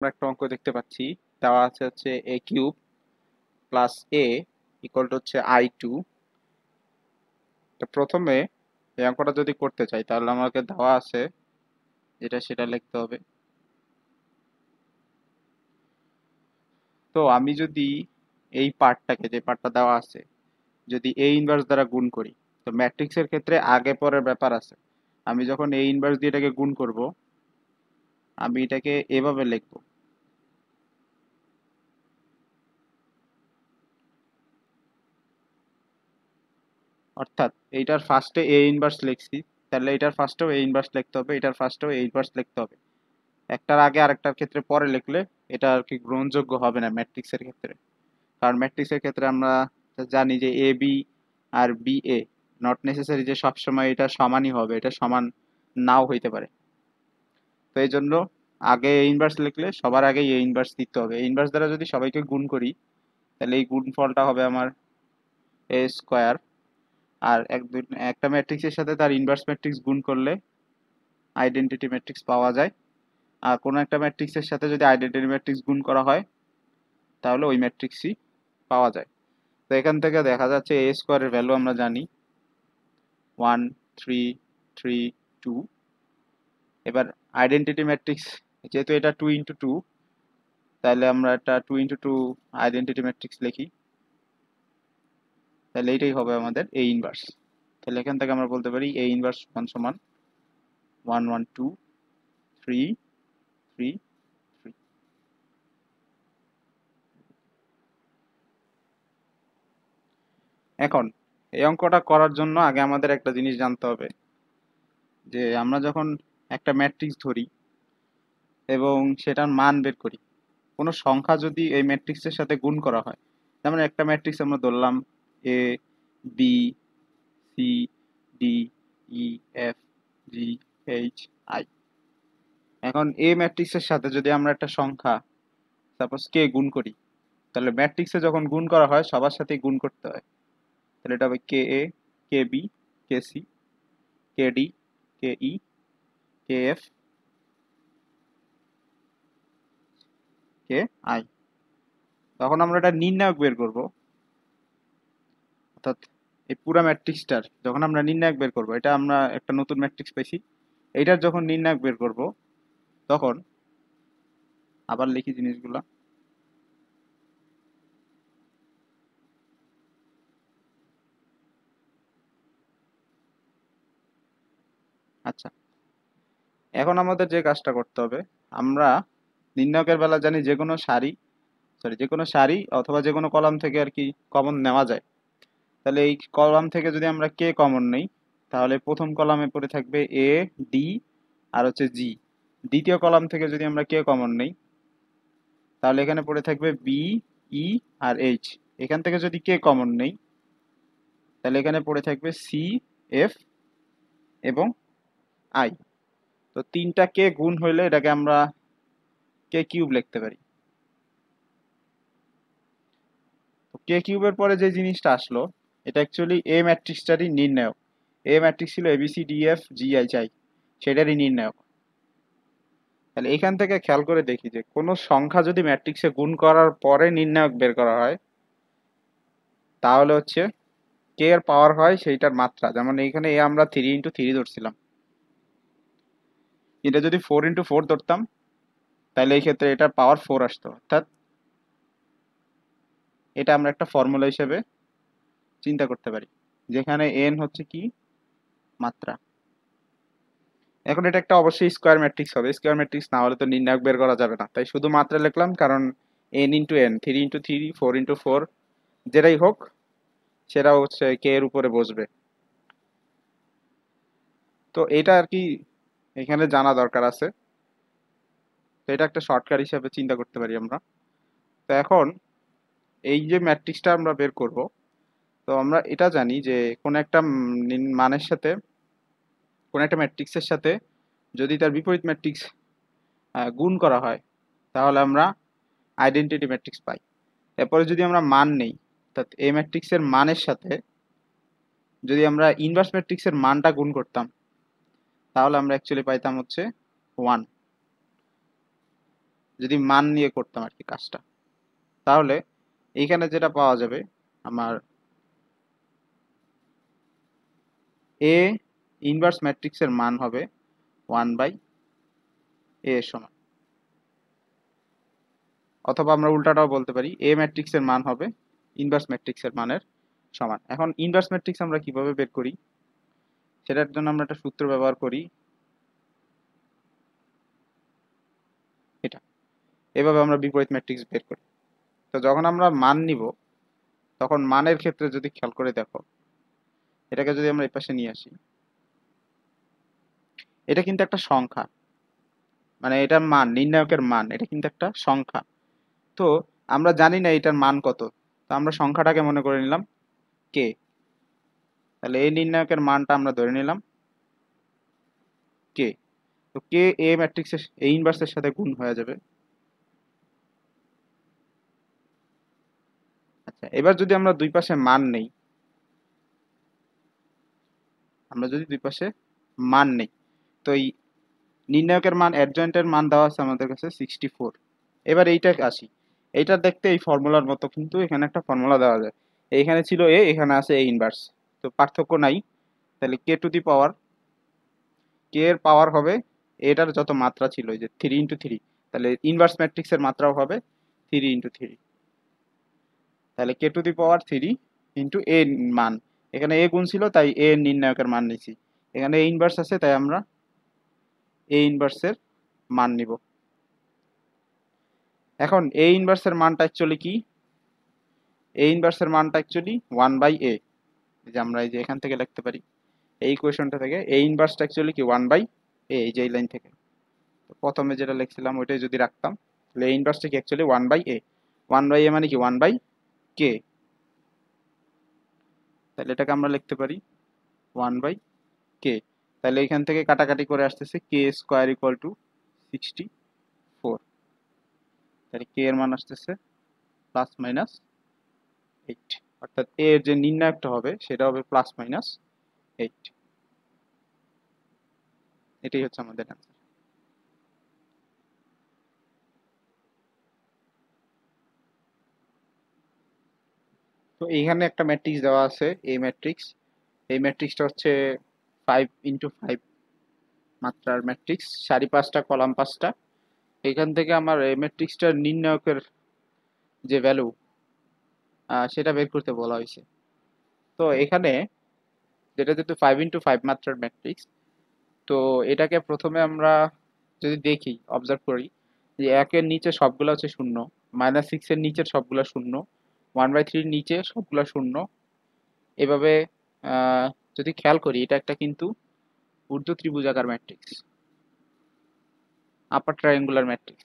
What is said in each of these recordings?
আমরা একটা অঙ্ক দেখতে পাচ্ছি, দেওয়া আছে হচ্ছে a cube plus a equal to হচ্ছে i2। তো প্রথমে এই অঙ্কটা যদি করতে চাই তাহলে আমাকে দেওয়া আছে যেটা সেটা লিখতে হবে। তো আমি যদি এই পার্টটাকে, যে পার্টটা দেওয়া আছে, যদি a ইনভার্স দ্বারা গুণ করি, তো ম্যাট্রিক্সের ক্ষেত্রে আগে পরের ব্যাপার আছে। আমি যখন a ইনভার্স দিয়ে এটাকে গুণ করব, আমি এটাকে এভাবে লিখব, অর্থাৎ এইটার ফার্স্টে a ইনভার্স লিখছি, তাহলে এটার ফার্স্টেও a ইনভার্স লিখতে হবে, এটার ফার্স্টেও a ইনভার্স লিখতে হবে। একটার আগে আরেকটার ক্ষেত্রে পরে লিখলে এটা আর কি গ্রহণযোগ্য হবে না ম্যাট্রিক্সের ক্ষেত্রে। কারণ ম্যাট্রিক্সের ক্ষেত্রে আমরা জানি যে এ বি আর বি এ নট নেসেসারি যে সবসময় এটা সমানই হবে, এটা সমান নাও হইতে পারে। তো এই জন্য আগে এ ইনভার্স লিখলে সবার আগে এ ইনভার্স দিতে হবে। এ ইনভার্স দ্বারা যদি সবাইকে গুণ করি তাহলে এই গুণফলটা হবে আমার এ স্কোয়ার। আর একটা ম্যাট্রিক্সের সাথে তার ইনভার্স ম্যাট্রিক্স গুণ করলে আইডেন্টিটি ম্যাট্রিক্স পাওয়া যায়। আর কোনো একটা ম্যাট্রিক্সের সাথে যদি আইডেন্টিটি ম্যাট্রিক্স গুণ করা হয় তাহলে ওই ম্যাট্রিক্সই পাওয়া যায়। তো এখান থেকে দেখা যাচ্ছে এ স্কোয়ারের ভ্যালু আমরা জানি 1 3 3 2। এবার আইডেন্টিটি ম্যাট্রিক্স, যেহেতু এটা 2 × 2, তাহলে আমরা একটা 2 × 2 আইডেন্টিটি ম্যাট্রিক্স লিখি, তাহলে এইটাই হবে আমাদের এ ইনভার্স। তাহলে এখান থেকে আমরা বলতে পারি এ ইনভার্স সমান সমান 1 1 2 3 3 3। এখন এই অঙ্কটা করার জন্য আগে আমাদের একটা জিনিস জানতে হবে, যে আমরা যখন একটা ম্যাট্রিক্স ধরি এবং সেটার মান বের করি, কোনো সংখ্যা যদি এই ম্যাট্রিক্সের সাথে গুণ করা হয়, যেমন একটা ম্যাট্রিক্স আমরা ধরলাম A B C D E F G H I. এখন এ ম্যাট্রিক্সের সাথে যদি আমরা একটা সংখ্যা সাপোজ কে গুণ করি, তাহলে ম্যাট্রিক্সে যখন গুণ করা হয় সবার সাথেই গুণ করতে হয়। তাহলে এটা হবে K A, K B, K C, K D, K E, K F, K I. তখন আমরা এটা নির্ণায়ক বের করব, অর্থাৎ এই পুরো ম্যাট্রিক্সটার যখন আমরা নির্ণায়ক বের করব, এটা আমরা একটা নতুন ম্যাট্রিক্স পেয়েছি, এইটার যখন নির্ণায়ক বের করব তখন আবার লিখি জিনিসগুলা। আচ্ছা, এখন আমাদের যে কাজটা করতে হবে, আমরা নির্ণায়কের বেলা জানি যে কোনো সারি অথবা যে কোনো কলাম থেকে আর কি কমন নেওয়া যায়। তাহলে এই কলাম থেকে যদি আমরা কে কমন নেই, তাহলে প্রথম কলামে পড়ে থাকবে এ ডি আর হচ্ছে জি। দ্বিতীয় কলাম থেকে যদি আমরা কে কমন নেই, তাহলে এখানে পড়ে থাকবে বি ই আর এইচ। এখান থেকে যদি কে কমন নেই, তাহলে এখানে পড়ে থাকবে সি এফ এবং আই। তো তিনটা কে গুণ হইলে এটাকে আমরা কে কিউব লিখতে পারি। তো কে কিউবের পরে যে জিনিসটা আসলো, এটা অ্যাকচুয়ালি এ ম্যাট্রিক্সটারই নির্ণায়ক। এ ম্যাট্রিক্স ছিল ABC D F G H I, সেটারই নির্ণায়ক। তাহলে এখান থেকে খেয়াল করে দেখি যে কোনো সংখ্যা যদি ম্যাট্রিক্সে গুণ করার পরে নির্ণায়ক বের করা হয়, তাহলে হচ্ছে কে এর পাওয়ার হয় সেইটার মাত্রা। যেমন এইখানে এ আমরা 3 × 3 ধরছিলাম, এটা যদি 4 × 4 ধরতাম তাহলে এই ক্ষেত্রে এটার পাওয়ার 4 আসতো। অর্থাৎ এটা আমরা একটা ফর্মুলা হিসেবে চিন্তা করতে পারি, যেখানে এন হচ্ছে কি মাত্রা। এখন এটা একটা অবশ্যই স্কোয়ার ম্যাট্রিক্স হবে, স্কোয়ার ম্যাট্রিক্স না হলে তো নির্ণায়ক বের করা যাবে না, তাই শুধু মাত্রা লিখলাম, কারণ n × n 3 × 3 4 × 4 যেটাই হোক সেটা হচ্ছে কে এর উপরে বসবে। তো এটা আর কি এখানে জানা দরকার আছে। তো এটা একটা শর্টকাট হিসেবে চিন্তা করতে পারি আমরা। তো এখন এই যে ম্যাট্রিক্সটা আমরা বের করব, তো আমরা এটা জানি যে কোন একটা মানের সাথে, কোন একটা ম্যাট্রিক্সের সাথে যদি তার বিপরীত ম্যাট্রিক্স গুণ করা হয় তাহলে আমরা আইডেন্টিটি ম্যাট্রিক্স পাই। এরপরে যদি আমরা মান নেই, অর্থাৎ এই ম্যাট্রিক্সের মানের সাথে যদি আমরা ইনভার্স ম্যাট্রিক্সের মানটা গুণ করতাম, তাহলে আমরা অ্যাকচুয়ালি পাইতাম হচ্ছে 1। যদি মান নিয়ে করতাম আর কি কাজটা, তাহলে এইখানে যেটা পাওয়া যাবে আমার এ ইনভার্স ম্যাট্রিক্সের মান হবে 1/a এর সমান, অথবা আমরা উল্টাটাও বলতে পারি এ ম্যাট্রিক্সের মান হবে ইনভার্স ম্যাট্রিক্সের মানের সমান। এখন ইনভার্স ম্যাট্রিক্স আমরা কিভাবে বের করি, সেটার জন্য আমরা একটা সূত্র ব্যবহার করি, এটা এভাবে আমরা বিপরীত ম্যাট্রিক্স বের করি। তো যখন আমরা মান নিব, তখন মানের ক্ষেত্রে যদি খেয়াল করে দেখো, এটাকে যদি আমরা এই পাশে নিয়ে আসি, এটা কিন্তু একটা সংখ্যা, মানে এটার মান, নির্ণায়কের মান, এটা কিন্তু একটা সংখ্যা। তো আমরা জানি না এটার মান কত, তো আমরা সংখ্যাটাকে মনে করে নিলাম কে। তাহলে এই নির্ণায়কের মানটা আমরা ধরে নিলাম কে। তো কে এ ম্যাট্রিক্সের এ ইনভার্সের সাথে গুণ হয়ে যাবে। আচ্ছা, এবার যদি আমরা দুই পাশে মান নেই, আমরা যদি দুই পাশে মান নেই, তো এই নির্ণায়কের মান, অ্যাডজয়েন্টের মান দেওয়া আছে আমাদের কাছে 64। এবার এইটা আসি, এইটা দেখতে এই ফর্মুলার মতো, কিন্তু এখানে একটা ফর্মুলা দেওয়া যায়, এইখানে ছিল এ, এখানে আছে এ ইনভার্স, তো পার্থক্য নাই। তাহলে কে টু দি পাওয়ার, কে এর পাওয়ার হবে এটার যত মাত্রা ছিল, এই যে 3 × 3, তাহলে ইনভার্স ম্যাট্রিক্সের মাত্রাও হবে 3 × 3। তাহলে কে টু দি পাওয়ার 3 এ মান, এখানে এ গুণ ছিল তাই এ নির্ণায়কের মান নিছি, এখানে এ ইনভার্স আছে তাই আমরা এ ইনভার্সের মান নিব। এখন এ ইনভার্সের মানটা অ্যাকচুয়ালি কি, এ ইনভার্সের মানটা অ্যাকচুয়ালি 1/a, যে আমরা এই যে এখান থেকে লিখতে পারি এই ইকুয়েশনটা থেকে, এ ইনভার্সটা অ্যাকচুয়ালি কি 1/a, এই যে এই লাইন থেকে। তো প্রথমে যেটা লিখছিলাম ওইটাই যদি রাখতাম, তাহলে এ ইনভার্সটা কি অ্যাকচুয়ালি 1/a, 1/a মানে কি 1/k, তাহলে এটাকে আমরা লিখতে পারি 1/k। তাহলে এখান থেকে কাটাকাটি করে আসতেছে কে স্কোয়ার ইকুয়াল টু 64, তাহলে কে এর মান আসতেছে +-8, অর্থাৎ এর যে নির্ণায়কটা হবে সেটা হবে +-8। এটাই হচ্ছে আমাদের অ্যান্সার। তো এইখানে একটা ম্যাট্রিক্স দেওয়া আছে, এই ম্যাট্রিক্স, এই ম্যাট্রিক্সটা হচ্ছে 5 × 5 মাত্রার ম্যাট্রিক্স, সারি 5টা কলাম 5টা। এখান থেকে আমার এই ম্যাট্রিক্সটার নির্ণায়কের যে ভ্যালু সেটা বের করতে বলা হয়েছে। তো এখানে যেটা যেহেতু 5 × 5 মাত্রার ম্যাট্রিক্স, তো এটাকে প্রথমে আমরা যদি দেখি, অবজার্ভ করি, যে 1-এর নিচে সবগুলো হচ্ছে শূন্য, -6-এর নিচের সবগুলো শূন্য, 1/3-র নিচে সবগুলো শূন্য, এভাবে আহ, যদি খেয়াল করি, এটা একটা কিন্তু ঊর্ধ্ব ত্রিভুজাকার ম্যাট্রিক্স, আপার ট্রায়াঙ্গুলার ম্যাট্রিক্স।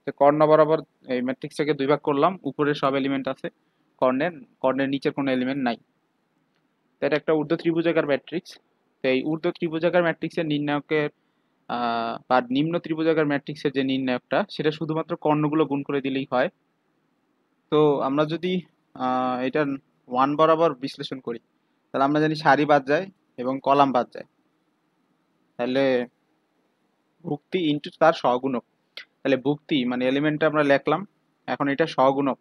তো কর্ণ বরাবর এই ম্যাট্রিক্সটাকে দুই ভাগ করলাম, উপরে সব এলিমেন্ট আছে, কর্ণের কর্ণের নিচের কোনো এলিমেন্ট নাই। তো এটা একটা ঊর্ধ্ব ত্রিভুজাকার ম্যাট্রিক্স। তো এই ঊর্ধ্ব ত্রিভুজাকার ম্যাট্রিক্সের নির্ণায়কের বা নিম্ন ত্রিভুজাকার ম্যাট্রিক্সের যে নির্ণায়কটা, সেটা শুধুমাত্র কর্ণগুলো গুণ করে দিলেই হয়। তো আমরা যদি এটা 1 বরাবর বিশ্লেষণ করি, তাহলে আমরা জানি সারি বাদ যায় এবং কলাম বাদ যায়, তাহলে ভুক্তি ইন্টু তার সহগুণক, তাহলে ভুক্তি মানে এলিমেন্টটা আমরা লিখলাম, এখন এটা সহগুণক,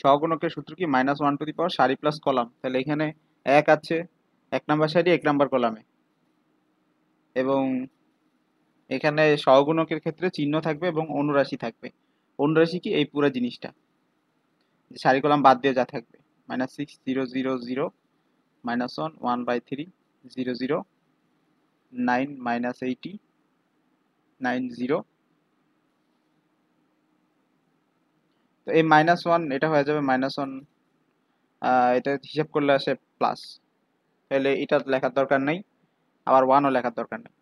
সহগুণকের সূত্র কি -1 সারি প্লাস কলাম, তাহলে এখানে 1 আছে 1 নাম্বার সারি 1 নাম্বার কলামে, এবং এখানে সহগুণকের ক্ষেত্রে চিহ্ন থাকবে এবং অনুরাশি থাকবে। অনুরাশি কি, এই পুরো জিনিসটা, সারি কলাম বাদ দিয়ে যা থাকবে, -6 0 0 0 -1 1/3 0 0 9 -80 9 0। তো এই -1 এটা হয়ে যাবে -1, এটা হিসাব করলে আসে প্লাস, তাহলে এটা লেখার দরকার নেই, আবার 1ও লেখার দরকার নেই।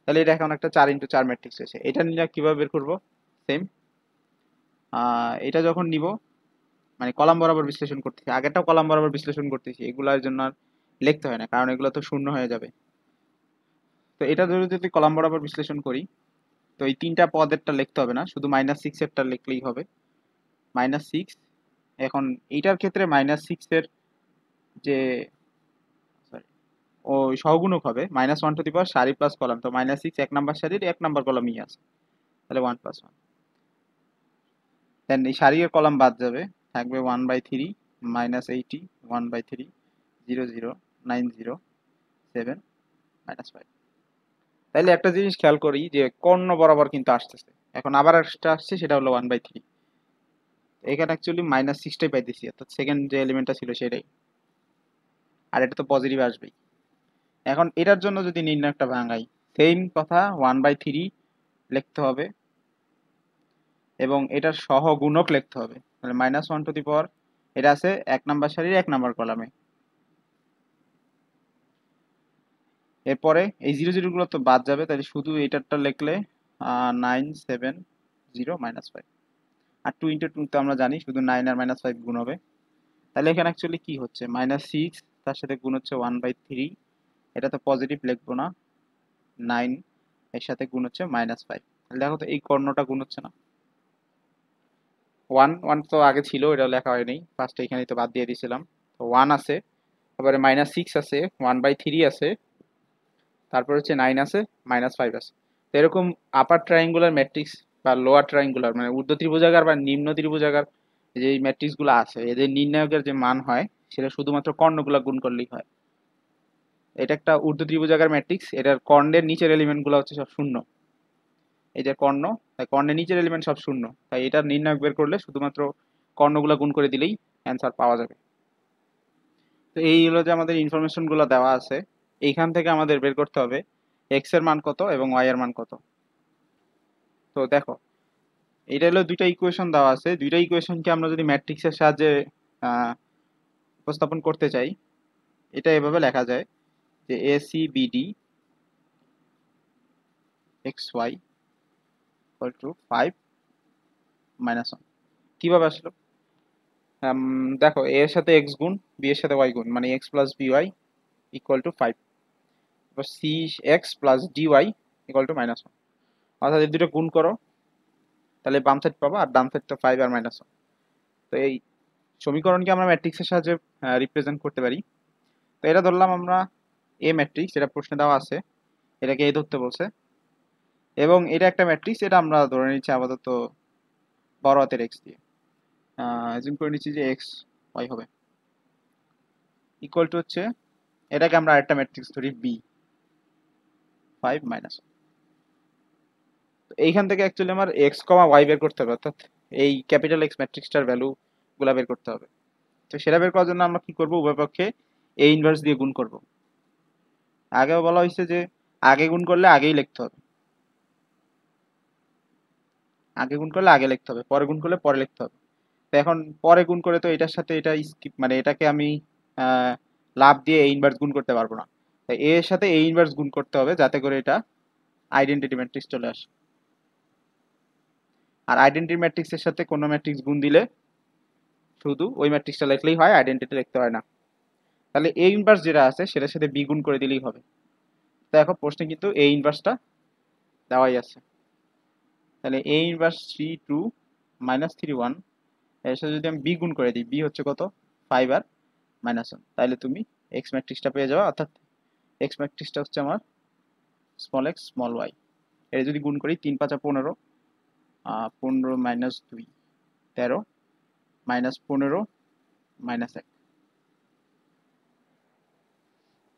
তাহলে এটা এখন একটা 4 × 4 ম্যাট্রিক্স হয়েছে। এটা নিলে কিভাবে বের করবো, সেম, এটা যখন নিব, মানে কলাম বরাবর বিশ্লেষণ করতেছি, আগেরটাও কলাম বরাবর বিশ্লেষণ করতেছি, এগুলোর জন্য আর লিখতে হয় না, কারণ এগুলো তো শূন্য হয়ে যাবে। তো এটা যদি কলাম বরাবর বিশ্লেষণ করি, তো এই তিনটা পদেরটা লিখতে হবে না, শুধু -6-এরটা লিখলেই হবে। -6, এখন এইটার ক্ষেত্রে -6-এর যে, সরি, ওই সহগুণক হবে -1 টু দি পাওয়ার সারি প্লাস কলাম, তো -6 এক নাম্বার সারির এক নাম্বার কলামই আছে, তাহলে 1 + 1। দেন এই সারির কলাম বাদ যাবে, থাকবে 1/3 -80 1/3 0 0 9 0 7 -5। তাইলে একটা জিনিস খেয়াল করি যে কর্ণ বরাবর কিন্তু আসতেছে, এখন আবার একটা আসছে, সেটা হলো 1/3। এখানে অ্যাকচুয়ালি -6টাই পাইতেছি, অর্থাৎ সেকেন্ড যে এলিমেন্টটা ছিল সেটাই, আর এটা তো পজিটিভ আসবেই। এখন এটার জন্য যদি নির্ণয়টা ভাঙাই, সেম কথা 1/3 লিখতে হবে এবং এটার সহগুণক লিখতে হবে, মানে -1 টু দি পাওয়ার, এটা আছে এক নাম্বার সারির এক নাম্বার কলামে। এরপরে এই 0 0 গুলো তো বাদ যাবে, তাহলে শুধু এটারটা লিখলে 9 7 0 -5। আর 2 × 2 তো আমরা জানি শুধু 9 আর -5 গুণ হবে। তাহলে এখানে অ্যাকচুয়ালি কি হচ্ছে, -6 তার সাথে গুণ হচ্ছে 1/3, এটা তো পজিটিভ লিখবো না, 9 এর সাথে গুণ হচ্ছে -5। তাহলে দেখো তো এই কর্ণটা গুণ হচ্ছে না, 1 1 তো আগে ছিল, এটা লেখা হয়নি, ফার্স্টে এখানেই তো বাদ দিয়ে দিয়েছিলাম। তো 1 আছে, তারপরে -6 আছে, 1/3 আছে, তারপর হচ্ছে 9 আছে, -5 আছে। তো এরকম আপার ট্রায়াঙ্গুলার ম্যাট্রিক্স বা লোয়ার ট্রায়াঙ্গুলার, মানে ঊর্ধ্ব ত্রিভুজাকার বা নিম্ন ত্রিভুজাকার যে ম্যাট্রিক্সগুলো আছে, এদের নির্ণায়কের যে মান হয় সেটা শুধুমাত্র কর্ণগুলো গুণ করলেই হয়। এটা একটা ঊর্ধ্ব ত্রিভুজাকার ম্যাট্রিক্স, এটার কর্ণের নিচের এলিমেন্টগুলো হচ্ছে সব শূন্য। এই যে কর্ণ, তাই কর্ণের নিচের এলিমেন্ট সব শূন্য, তাই এটার নির্ণায়ক বের করলে শুধুমাত্র কর্ণগুলো গুণ করে দিলেই অ্যান্সার পাওয়া যাবে। তো এই হলো যে আমাদের ইনফরমেশনগুলো দেওয়া আছে, এইখান থেকে আমাদের বের করতে হবে এক্স এর মান কত এবং ওয়াই এর মান কত। তো দেখো, এটা হলো দুইটা ইকুয়েশন দেওয়া আছে, দুইটা ইকুয়েশনকে আমরা যদি ম্যাট্রিক্সের সাহায্যে উপস্থাপন করতে চাই, এটা এভাবে লেখা যায় যে ACBD XY = 5 - 1। কিভাবে আসলো? দেখো, a এর সাথে x গুণ, b এর সাথে y গুণ, মানে x + by = 5। এবার cx + dy = -1। অর্থাৎ এই দুটো গুণ করো, তাহলে বাম সাইড পাবো, আর ডান সাইড তো 5 আর -1। তো এই সমীকরণকে আমরা ম্যাট্রিক্সের সাহায্যে রিপ্রেজেন্ট করতে পারি। তো এটা ধরলাম আমরা এ ম্যাট্রিক্স, এটা প্রশ্নে দেওয়া আছে, এটাকে এ ধরতে বলছে, এবং এটা একটা ম্যাট্রিক্স, এটা আমরা ধরে নিচ্ছি আপাতত বড় হাতের এক্স দিয়ে, অ্যাজিউম করে নিচ্ছি যে এক্স ওয়াই হবে, ইকুয়াল টু হচ্ছে, এটাকে আমরা আরেকটা ম্যাট্রিক্স ধরি বি 5 - 1। তো এইখান থেকে অ্যাকচুয়ালি আমার এক্স কমা ওয়াই বের করতে হবে, অর্থাৎ এই ক্যাপিটাল এক্স ম্যাট্রিক্সটার ভ্যালু গুলা বের করতে হবে। তো সেটা বের করার জন্য আমরা কি করব, উভয় পক্ষে এ ইনভার্স দিয়ে গুণ করব। আগেও বলা হয়েছে যে আগে গুণ করলে আগেই লিখতে হবে, আগে গুণ করলে আগে লিখতে হবে, পরে গুণ করলে পরে লিখতে হবে। তো এখন পরে গুণ করে তো এটার সাথে এটা স্কিপ, মানে এটাকে আমি লাভ দিয়ে এ ইনভার্স গুণ করতে পারবো না, তাই এ এর সাথে এ ইনভার্স গুণ করতে হবে যাতে করে এটা আইডেন্টিটি ম্যাট্রিক্স চলে আসে। আর আইডেন্টিটি ম্যাট্রিক্সের সাথে কোনো ম্যাট্রিক্স গুণ দিলে শুধু ওই ম্যাট্রিক্সটা লিখলেই হয়, আইডেন্টিটি লিখতে হয় না। তাহলে এ ইনভার্স যেটা আছে সেটার সাথে বি গুণ করে দিলেই হবে। দেখো প্রশ্নে কিন্তু এ ইনভার্সটা দেওয়াই আছে, তাহলে এ ইনভার্স 3 2 -3 1, এর সাথে যদি আমি বি গুণ করে দিই, বি হচ্ছে কত, 5 আর -1, তাহলে তুমি এক্স ম্যাট্রিক্সটা পেয়ে যাও, অর্থাৎ এক্স ম্যাট্রিক্সটা হচ্ছে আমার স্মল এক্স স্মল ওয়াই। এটা যদি গুণ করি 3 5 15, 15 - 2 13, -15 - 1,